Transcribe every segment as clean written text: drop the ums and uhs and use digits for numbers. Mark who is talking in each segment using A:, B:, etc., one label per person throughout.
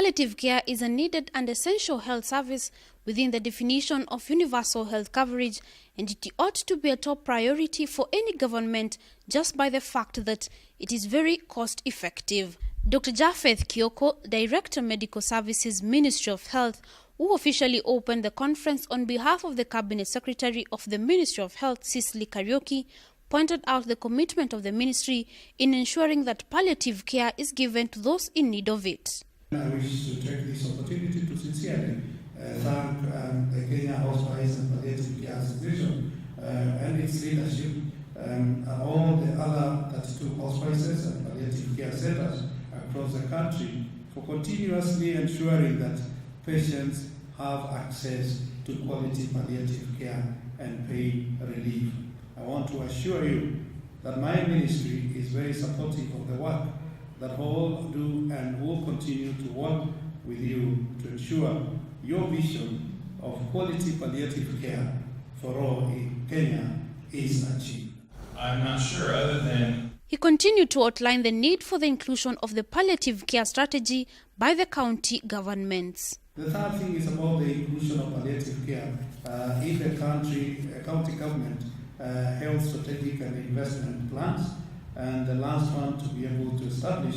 A: palliative care is a needed and essential health service within the definition of universal health coverage, and it ought to be a top priority for any government just by the fact that it is very cost-effective. Dr. Japheth Kioko, Director Medical Services, Ministry of Health, who officially opened the conference on behalf of the Cabinet Secretary of the Ministry of Health, Cicely Kariuki, pointed out the commitment of the ministry in ensuring that palliative care is given to those in need of it.
B: I wish to take this opportunity to sincerely thank the Kenya Hospice and Palliative Care Association and its leadership, all the other 32 hospices and palliative care centers across the country for continuously ensuring that patients have access to quality palliative care and pain relief. I want to assure you that my ministry is very supportive of the work that all do and will continue to work with you to ensure your vision of quality palliative care for all in Kenya is achieved.
C: I'm not sure other than...
A: He continued to outline the need for the inclusion of the palliative care strategy by the county governments.
B: The third thing is about the inclusion of palliative care. If the county government health strategic and investment plans, and the last one to be able to establish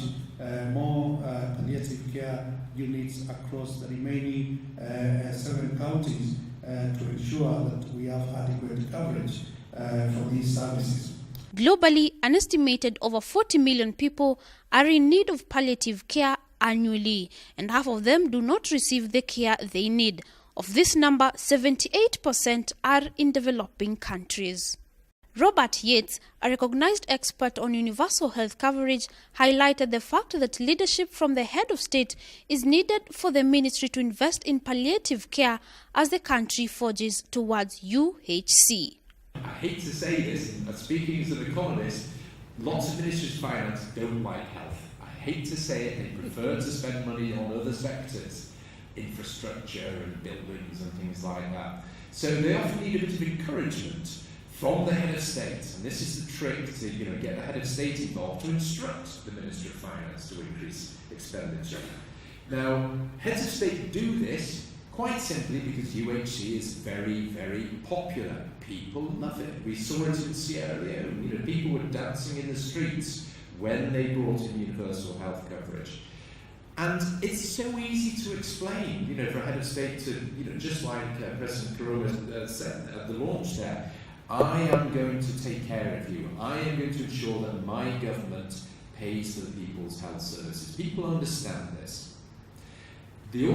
B: more palliative care units across the remaining 7 counties to ensure that we have adequate coverage for these services.
A: Globally, an estimated over 40 million people are in need of palliative care annually, and half of them do not receive the care they need. Of this number, 78% are in developing countries. Robert Yates, a recognized expert on universal health coverage, highlighted the fact that leadership from the head of state is needed for the ministry to invest in palliative care as the country forges towards UHC.
D: I hate to say this, but speaking as an economist, lots of ministries of finance don't like health. I hate to say it, they prefer to spend money on other sectors, infrastructure and buildings and things like that. So they often need a bit of encouragement from the head of state, and this is the trick to get the head of state involved to instruct the Ministry of Finance to increase expenditure. Now, heads of state do this quite simply because UHC is very, very popular. People love it. We saw it in Sierra Leone. People were dancing in the streets when they brought in universal health coverage. And it's so easy to explain, for a head of state to, just like President Karula said at the launch there, I am going to take care of you. I am going to ensure that my government pays for the people's health services. People understand this. The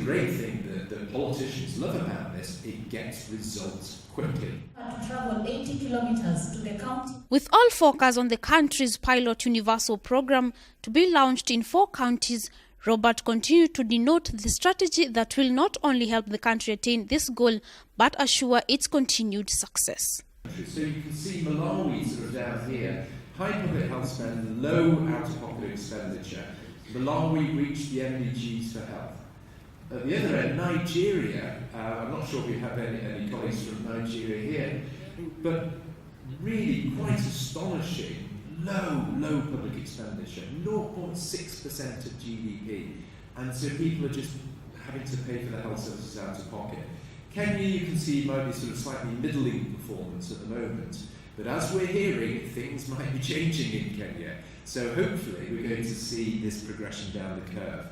D: great thing that politicians love about this, it gets results quickly.
E: To travel 80 kilometers to the county.
A: With all focus on the country's pilot universal program to be launched in 4 counties, Robert continued to denote the strategy that will not only help the country attain this goal, but assure its continued success.
D: So you can see Malawi sort of down here, high public health spend, low out-of-pocket expenditure. Malawi reached the MDGs for health. At the other end, Nigeria, I'm not sure if we have any colleagues from Nigeria here, but really quite astonishing. Low public expenditure, 0.6% of GDP, and so people are just having to pay for their health services out of pocket. Kenya, you can see, might be sort of slightly middling performance at the moment, but as we're hearing, things might be changing in Kenya. So hopefully we're going to see this progression down the curve.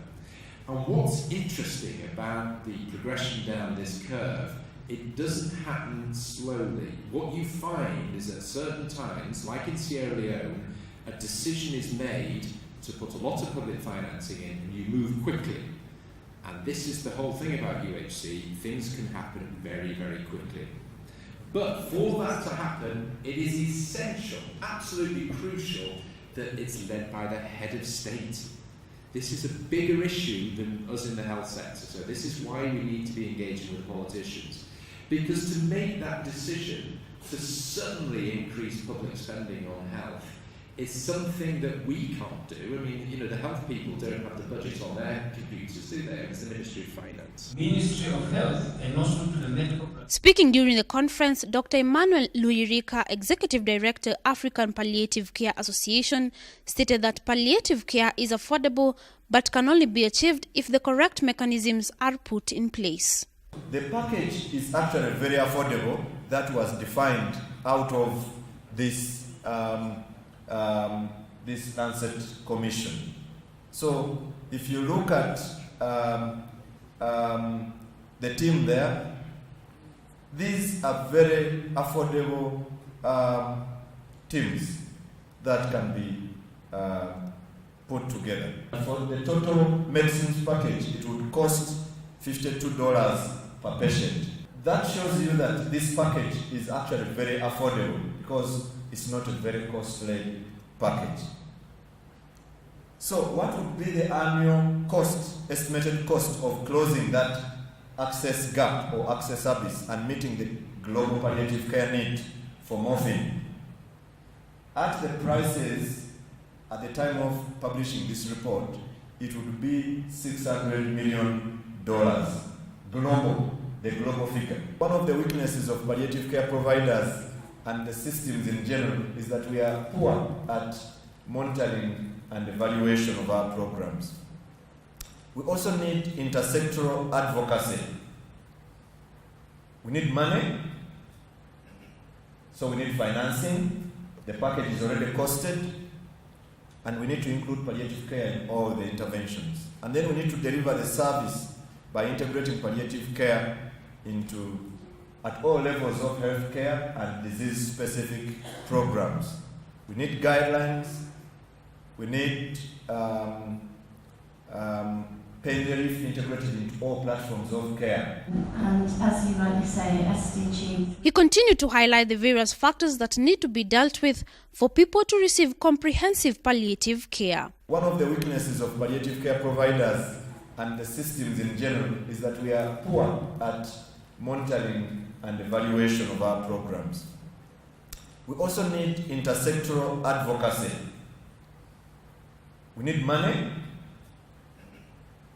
D: And what's interesting about the progression down this curve, it doesn't happen slowly. What you find is at certain times, like in Sierra Leone, a decision is made to put a lot of public financing in and you move quickly. And this is the whole thing about UHC, things can happen very, very quickly. But for that to happen, it is essential, absolutely crucial, that it's led by the head of state. This is a bigger issue than us in the health sector, so this is why we need to be engaging with politicians. Because to make that decision to suddenly increase public spending on health is something that we can't do. I mean, you know, the health people don't have the budget on their computers, do they? It's the Ministry of Finance.
F: Ministry of Health and also to the medical.
A: Speaking during the conference, Dr. Emmanuel Luirika, Executive Director, African Palliative Care Association, stated that palliative care is affordable but can only be achieved if the correct mechanisms are put in place.
G: The package is actually very affordable. That was defined out of this this Lancet Commission. So if you look at the team there, these are very affordable teams that can be put together. For the total medicines package, it would cost $52 per patient. That shows you that this package is actually very affordable because it's not a very costly package. So what would be the annual cost, estimated cost of closing that access gap or access service and meeting the global palliative care need for morphine? At the prices at the time of publishing this report, it would be $600 million global, the global figure. One of the weaknesses of palliative care providers and the systems in general is that we are poor at monitoring and evaluation of our programs. We also need intersectoral advocacy. We need money, so we need financing. The package is already costed, and we need to include palliative care in all the interventions. And then we need to deliver the service by integrating palliative care into at all levels of healthcare and disease-specific programs. We need guidelines. We need pain relief integrated into all platforms of care.
H: And as you rightly say, SDG.
A: He continued to highlight the various factors that need to be dealt with for people to receive comprehensive palliative care.
G: One of the weaknesses of palliative care providers and the systems in general is that we are poor at monitoring and evaluation of our programs. We also need intersectoral advocacy. We need money,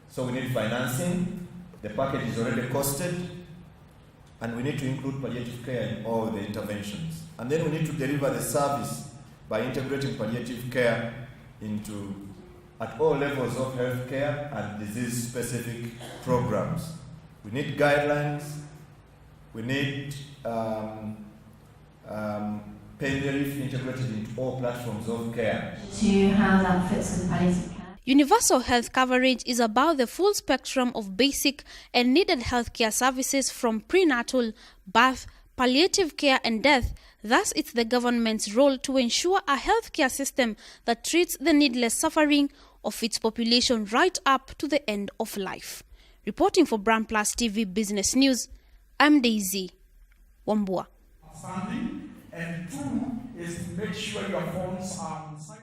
G: so we need financing. The package is already costed, and we need to include palliative care in all the interventions. And then we need to deliver the service by integrating palliative care into at all levels of healthcare and disease-specific programs. We need guidelines. We need pain relief integrated into all platforms of care.
H: To how that fits with palliative care.
A: Universal health coverage is about the full spectrum of basic and needed healthcare services from prenatal, birth, palliative care and death. Thus, it's the government's role to ensure a healthcare system that treats the needless suffering of its population right up to the end of life. Reporting for Brand Plus TV Business News, I'm Daisy Wambua.
F: And two is to make sure your phones are on site.